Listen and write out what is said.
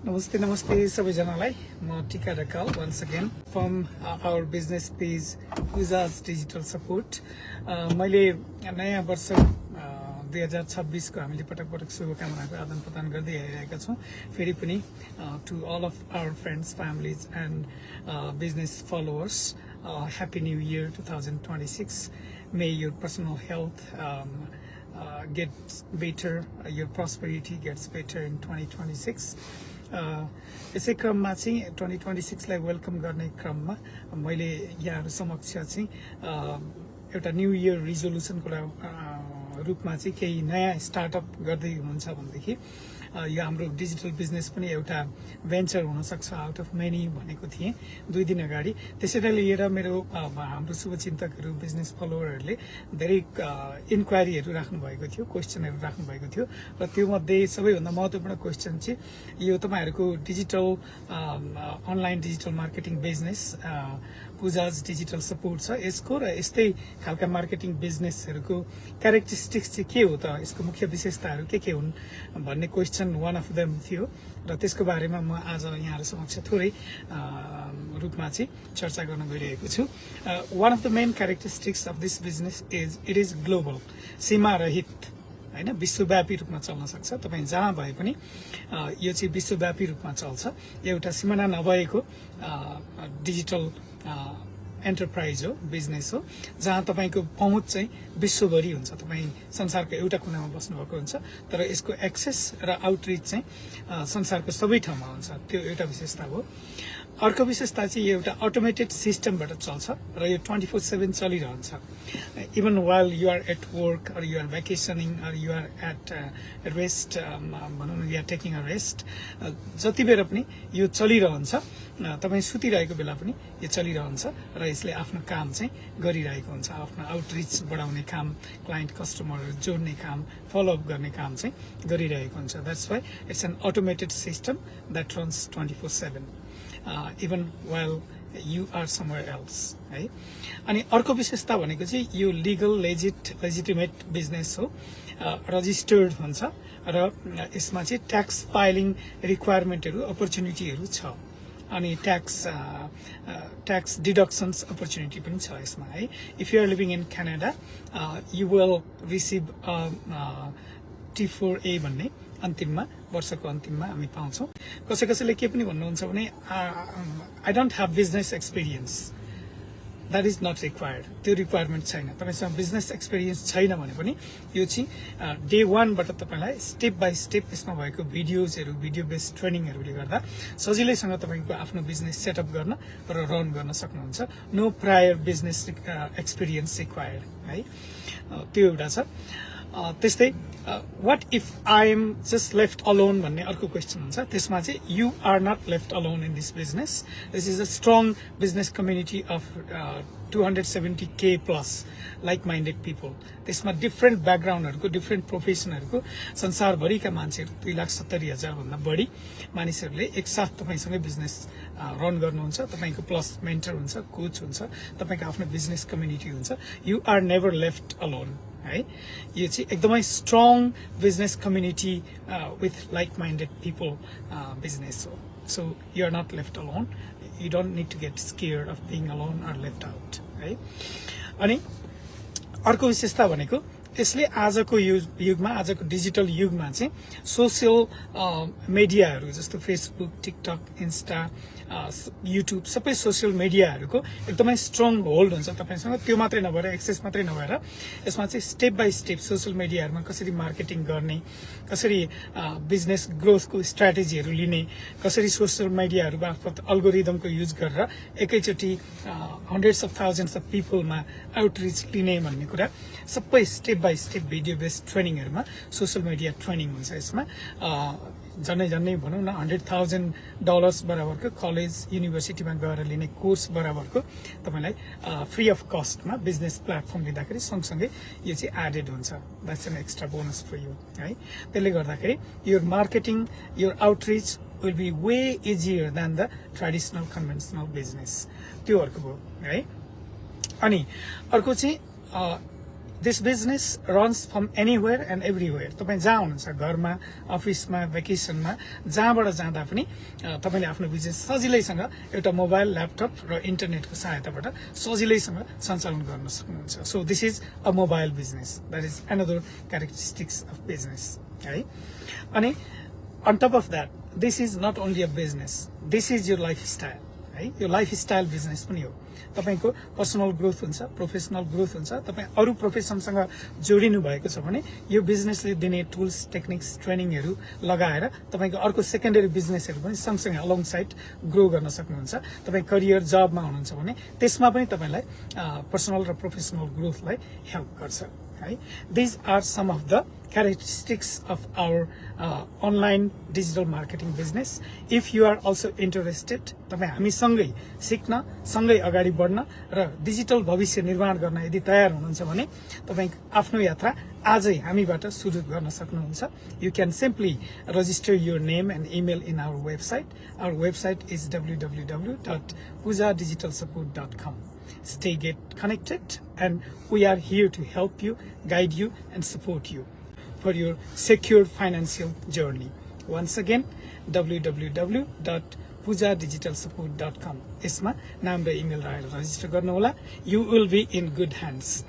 Namaste, namaste सबैजनालाई म टिका Dhakal once again from our business page Puja's digital support मैले नयाँ वर्ष 2026 को हामीले पटक पटक शुभकामनाको आदान प्रदान गर्दै आइरहेका छौं फेरि पनि to all of our friends families and business followers happy new year 2026 may your personal health gets better your prosperity gets better in 2026 यसै क्रममा चाहिँ 2026 लाई वेलकम गर्ने क्रममा मैले यहाँहरु समक्ष चाहिँ एउटा न्यू इयर रिजोल्युसनको रूपमा चाहिँ केही नयाँ स्टार्टअप गर्दै हुनुहुन्छ भनेदेखि यो हाम्रो डिजिटल बिजनेस पनि एउटा भेन्चर हुन सक्छ आउट अफ मेनी भनेको थिए 2 दिन अगाडि त्यसैले लिएर मेरो हाम्रो शुभचिन्तकहरु बिजनेस फलोअरहरुले धेरै इन्क्वायरीहरु राख्नु भएको थियो क्वेशनहरु राख्नु भएको थियो र त्यो मध्ये सबैभन्दा महत्त्वपूर्ण क्वेशन चाहिँ यो तपाईहरुको digital online digital marketing business Puja's digital support छ यसको र यस्तै खालका मार्केटिङ बिजनेसहरुको क्यारेक्टरिस्टिक्स चाहिँ के हो त यसको मुख्य विशेषताहरु के हुन् भन्ने क्वेशन one of them थियो र त्यसको बारेमा म आज यहाँहरु समक्ष थोरै रूपमा चाहिँ चर्चा गर्न गइरहेको छु one of the main characteristics of this business is it is global सीमा रहित हैन विश्वव्यापी रूपमा चल्न सक्छ तपाई जहाँ भए पनि यो चाहिँ विश्वव्यापी रूपमा चल्छ एउटा सीमाना नभएको डिजिटल एन्टरप्राइज हो बिजनेस हो जहाँ तपाईको पहुँच चाहिँ विश्वभरि हुन्छ तपाई संसारको एउटा कुनामा बस्नु भएको हुन्छ तर यसको एक्सेस र आउटरीच चाहिँ संसारको सबै ठाउँमा हुन्छ त्यो एउटा विशेषता हो अर्को विशेषता चाहिँ यो एउटा अटोमेटेड सिस्टमबाट चल्छ र यो 24/7 चलिरहन्छ even while you are at work or you are vacationing or you are at rest भनौं न you are taking a rest जति बेर पनि यो चलिरहन्छ तपाई सुतिरहेको बेला पनि यो चलिरहन्छ र यसले आफ्नो काम चाहिँ गरिरहेको हुन्छ आफ्नो आउटरीच बढाउने काम क्लाइन्ट कस्टमरहरु जोड्ने काम फलो अप गर्ने काम चाहिँ गरिरहेको हुन्छ that's why it's an automated system that runs 24/7 even while you are somewhere else है अनि अर्को विशेषता भनेको चाहिँ यो लीगल लेजिटिमेट बिजनेस हो रजिस्टर्ड हुन्छ र यसमा चाहिँ ट्याक्स फाइलिङ रिक्वायरमेन्टहरु अपर्चुनिटीहरु छ अनि ट्याक्स डिडक्सन्स अपर्चुनिटी पनि छ यसमा है if you are living in Canada you will receive T4A भन्ने अन्तिममा वर्षको अन्तिममा हामी पाउँछौं कसैले के पनि भन्नुहुन्छ भने I don't have business experience that is not required त्यो रिक्वायरमेन्ट छैन तपाईसँग बिजनेस एक्सपीरियन्स छैन भने पनि यो चाहिँ डे 1 बाट तपाईलाई स्टेप बाइ स्टेप यसमा भएको भिडियोजहरु भिडियो बेस्ड ट्रेनिङहरुले गर्दा सजिलैसँग तपाईको आफ्नो बिजनेस सेटअप गर्न र रन गर्न सक्नुहुन्छ no prior business experience required है त्यो एउटा छ त्यस्तै what if I am just left alone भन्ने अर्को क्वेशन हुन्छ त्यसमा चाहिँ you are not left alone in this business this is a strong business community of 270k plus like-minded people त्यसमा डिफरेन्ट ब्याकग्राउन्डहरुको डिफरेन्ट प्रोफेसनहरुको संसारभरिका मान्छेहरु 2,70,000 भन्दा बढी मानिसहरुले एकसाथ तपाईसँगै बिजनेस रन गर्नुहुन्छ तपाईको प्लस मेन्टर हुन्छ कोच हुन्छ तपाईको आफ्नो बिजनेस कम्युनिटी हुन्छ you are never left alone है यो चाहिँ एकदमै strong business community with like-minded people business so you are not left alone you don't need to get scared of being alone or left out है अनि अर्को विशेषता भनेको त्यसले आजको युगमा आजको डिजिटल युगमा चाहिँ सोशल मिडियाहरु जस्तो फेसबुक टिकटक इन्स्टा युट्युब सबै सोशल मिडियाहरुको एकदमै स्ट्रङ होल्ड हुन्छ तपाईसँग त्यो मात्रै नभएर एक्सेस मात्रै नभएर यसमा चाहिँ स्टेप बाइ स्टेप सोशल मिडियाहरुमा कसरी मार्केटिङ गर्ने कसरी बिजनेस ग्रोथको स्ट्र्याटेजीहरु लिने कसरी सोशल मिडियाहरु मार्फत अल्गोरिदमको युज गरेर एकैचोटी हन्ड्रेड्स अफ थाउजन्ड्स अफ पिपलमा आउटरीच लिने भन्ने कुरा सबै step by step video based ट्रेनिङहरुमा सोशल मिडिया ट्रेनिङ हुन्छ यसमा जन्नै भनौं न $100,000 बराबरको कलेज युनिभर्सिटीमा गएर लिने कोर्स बराबरको तपाईलाई फ्री अफ कस्टमा बिजनेस प्लेटफर्म दिँदाखेरि सँगसँगै यो चाहिँ एडेड हुन्छ that's an extra bonus for you है त्यसले गर्दाखेरि your marketing your outreach will be way easier than the traditional conventional business त्यो अर्को हो है अनि अर्को चाहिँ This business runs from anywhere and everywhere. तपाईं जहाँ हुनुहुन्छ घरमा अफिसमा भ्याकेसनमा जहाँबाट जाँदा पनि तपाईले आफ्नो बिजनेस सजिलैसँग एउटा मोबाइल ल्यापटप र इन्टरनेटको सहायताबाट सजिलैसँग सञ्चालन गर्न सक्नुहुन्छ. So this is a mobile business. That is another characteristics of business. है अनि on top of that, this is not only a business. This is your lifestyle. है यो लाइफस्टाइल बिजनेस पनि हो. तपाईको पर्सनल ग्रोथ हुन्छ, प्रोफेसनल ग्रोथ हुन्छ. तपाई अरु प्रोफेसनसँग जोडिनु भएको छ भने यो बिजनेसले दिने टुल्स, टेक्निक्स, ट्रेनिङहरु लगाएर तपाईको अर्को सेकेन्डरी बिजनेसहरु पनि सँगसँगै अलोङ साइड ग्रो गर्न सक्नुहुन्छ. तपाई करियर जबमा हुनुहुन्छ भने त्यसमा पनि तपाईलाई पर्सनल र प्रोफेसनल ग्रोथलाई हेल्प गर्छ. है these are some of the characteristics of our online digital marketing business. If you are also interested, तपाई हामी सँगै सिक्न, सँगै अगाडि बढ्न र डिजिटल भविष्य निर्माण गर्न यदि तयार हुनुहुन्छ भने तपाई आफ्नो यात्रा आजै हामीबाट सुरु गर्न सक्नुहुन्छ. You can simply register your name and email in our website. Our website is www.pujadigitalsupport.com. Get connected, and we are here to help you, guide you, and support you for your secure financial journey. Once again, www.pujadigitalsupport.com. यसमा नाम र email राखेर register गर्नुहोला. You will be in good hands.